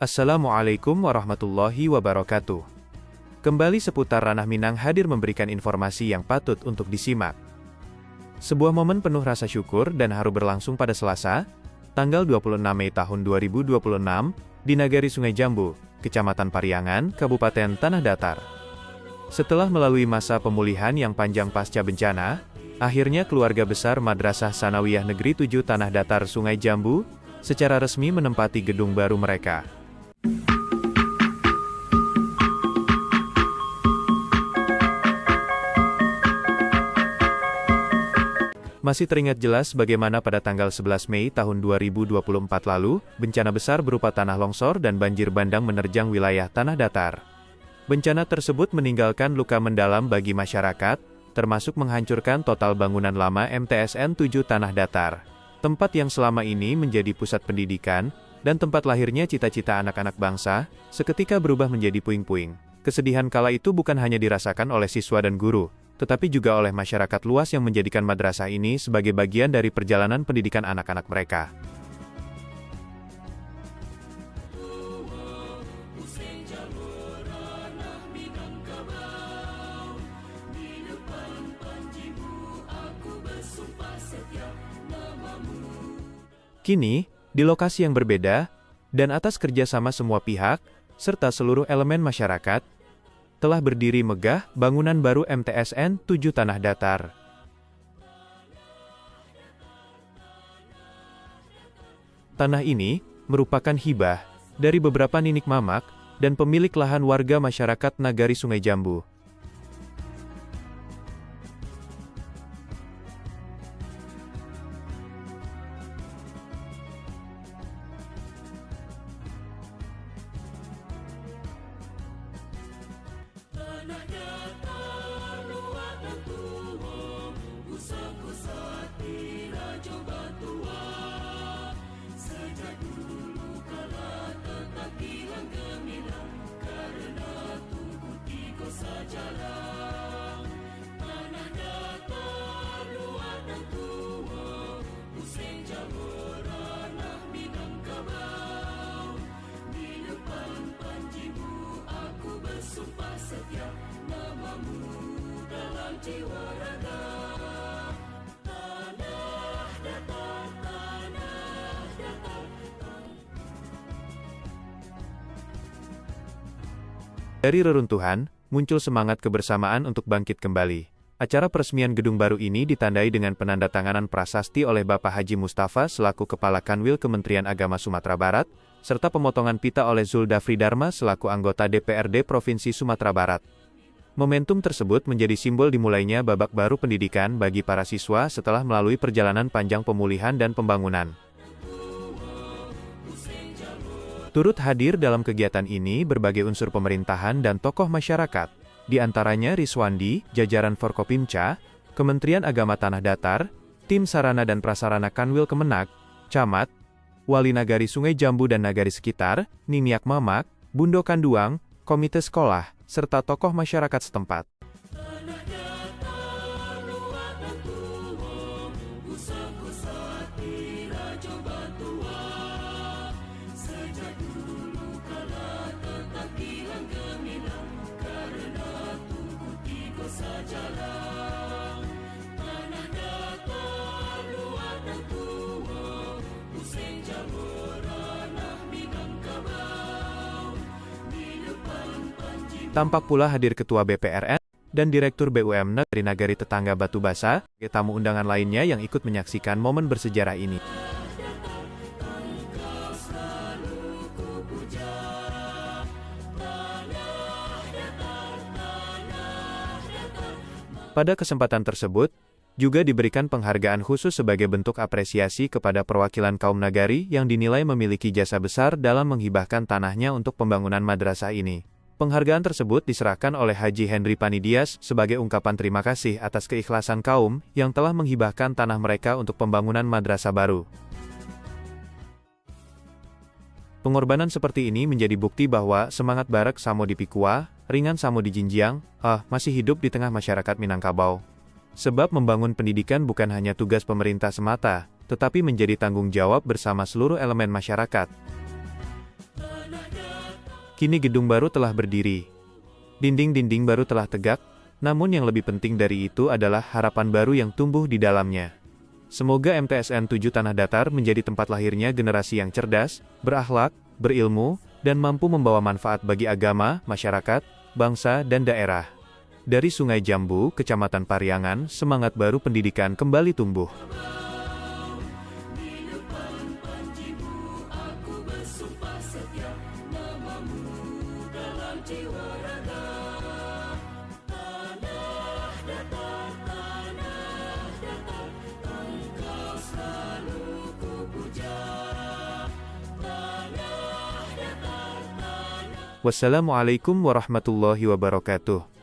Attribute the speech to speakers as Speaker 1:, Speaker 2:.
Speaker 1: Assalamualaikum warahmatullahi wabarakatuh. Kembali seputar ranah Minang hadir memberikan informasi yang patut untuk disimak. Sebuah momen penuh rasa syukur dan haru berlangsung pada Selasa, tanggal 26 Mei tahun 2026, di Nagari Sungai Jambu, Kecamatan Pariangan, Kabupaten Tanah Datar. Setelah melalui masa pemulihan yang panjang pasca bencana, akhirnya keluarga besar Madrasah Sanawiyah Negeri 7 Tanah Datar Sungai Jambu secara resmi menempati gedung baru mereka. Masih teringat jelas bagaimana pada tanggal 11 Mei tahun 2024 lalu, bencana besar berupa tanah longsor dan banjir bandang menerjang wilayah Tanah Datar. Bencana tersebut meninggalkan luka mendalam bagi masyarakat, termasuk menghancurkan total bangunan lama MTSN 7 Tanah Datar, tempat yang selama ini menjadi pusat pendidikan, dan tempat lahirnya cita-cita anak-anak bangsa, seketika berubah menjadi puing-puing. Kesedihan kala itu bukan hanya dirasakan oleh siswa dan guru, tetapi juga oleh masyarakat luas yang menjadikan madrasah ini sebagai bagian dari perjalanan pendidikan anak-anak mereka. Kini, di lokasi yang berbeda, dan atas kerjasama semua pihak, serta seluruh elemen masyarakat, telah berdiri megah bangunan baru MTSN 7 Tanah Datar. Tanah ini merupakan hibah dari beberapa ninik mamak dan pemilik lahan warga masyarakat Nagari Sungai Jambu. Dari reruntuhan, muncul semangat kebersamaan untuk bangkit kembali. Acara peresmian gedung baru ini ditandai dengan penandatanganan prasasti oleh Bapak Haji Mustafa selaku Kepala Kanwil Kementerian Agama Sumatera Barat, serta pemotongan pita oleh Zuldafri Dharma selaku anggota DPRD Provinsi Sumatera Barat. Momentum tersebut menjadi simbol dimulainya babak baru pendidikan bagi para siswa setelah melalui perjalanan panjang pemulihan dan pembangunan. Turut hadir dalam kegiatan ini berbagai unsur pemerintahan dan tokoh masyarakat, di antaranya Riswandi, jajaran Forkopimca, Kementerian Agama Tanah Datar, tim sarana dan prasarana Kanwil Kemenak, camat, wali nagari Sungai Jambu dan nagari sekitar, niniak mamak, bundo kanduang, komite sekolah, serta tokoh masyarakat setempat. Tampak pula hadir Ketua BPRN dan Direktur BUMN dari Nagari Tetangga Batu Basa, tamu undangan lainnya yang ikut menyaksikan momen bersejarah ini. Pada kesempatan tersebut, juga diberikan penghargaan khusus sebagai bentuk apresiasi kepada perwakilan kaum Nagari yang dinilai memiliki jasa besar dalam menghibahkan tanahnya untuk pembangunan madrasah ini. Penghargaan tersebut diserahkan oleh Haji Henry Panidias sebagai ungkapan terima kasih atas keikhlasan kaum yang telah menghibahkan tanah mereka untuk pembangunan madrasah baru. Pengorbanan seperti ini menjadi bukti bahwa semangat barak samo di Pikua, ringan samo di Jinjiang, masih hidup di tengah masyarakat Minangkabau. Sebab membangun pendidikan bukan hanya tugas pemerintah semata, tetapi menjadi tanggung jawab bersama seluruh elemen masyarakat. Kini gedung baru telah berdiri. Dinding-dinding baru telah tegak, namun yang lebih penting dari itu adalah harapan baru yang tumbuh di dalamnya. Semoga MTSN 7 Tanah Datar menjadi tempat lahirnya generasi yang cerdas, berakhlak, berilmu, dan mampu membawa manfaat bagi agama, masyarakat, bangsa, dan daerah. Dari Sungai Jambu, Kecamatan Pariangan, semangat baru pendidikan kembali tumbuh. Wassalamualaikum warahmatullahi wabarakatuh.